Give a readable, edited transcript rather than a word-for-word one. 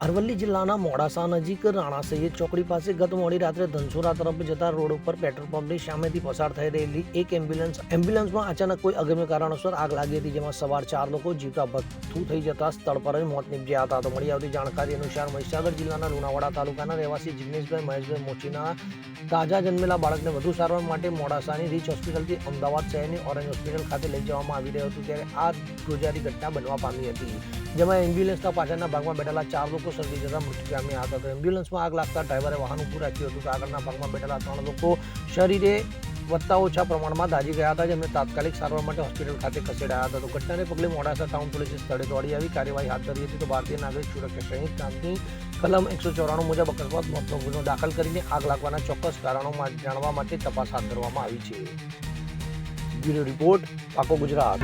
અરવલ્લી જિલ્લાના મોડાસા નજીક રાણા સૈયદ ચોકડી પાસે ગત મોડી રાત્રે ધનસુરા તરફ જતા રોડ ઉપર પેટ્રોલ પંપની સામેથી પસાર થઈ રહેલી એક એમ્બ્યુલન્સમાં અચાનક કોઈ અગમ્ય કારણોસર આગ લાગી હતી, જેમાં સવાર 4 લોકો જીવતા ભસ્મ થઈ જતા સ્થળ પર જ મોત નીપજ્યા હતા. તો મળી આવતી જાણકારી અનુસાર મહીસાગર જિલ્લાના લુણાવાડા તાલુકાના રહેવાસી જિગ્નેશભાઈ મહેશભાઈ મોચીના તાજા જન્મેલા બાળકને વધુ સારવાર માટે મોડાસાની રીચ હોસ્પિટલથી અમદાવાદ શહેરની ઓરેન્જ હોસ્પિટલ ખાતે લઈ જવામાં આવી રહ્યું હતું, ત્યારે આ ગોજારી ઘટના બનવા પામી હતી, જેમાં એમ્બ્યુલન્સના પાછળના ભાગમાં બેઠેલા 4 લોકો સળગી જતા મૃત્યુ પામ્યા હતા. તો એમ્બ્યુલન્સમાં આગ લાગતા ડ્રાઈવરે વાહન ઊભું રાખ્યું હતું, તો આગળના ભાગમાં બેઠેલા 3 લોકો શરીરે વધતા ઓછા પ્રમાણમાં દાઝી ગયા હતા, જેમને તાત્કાલિક સારવાર માટે હોસ્પિટલ ખાતે ખસેડાયા હતા. તો ઘટનાને પગલે મોડાસા ટાઉન પોલીસે સ્થળે દોડી આવી કાર્યવાહી હાથ ધરી હતી. તો ભારતીય નાગરિક સુરક્ષા સંહિતા કામની કલમ 194 મુજબ અકસ્માત મોતનો ગુનો દાખલ કરીને આગ લાગવાના ચોક્કસ કારણો જાણવા માટે તપાસ હાથ ધરવામાં આવી છે. બ્યુરો રિપોર્ટ, પાકો ગુજરાત.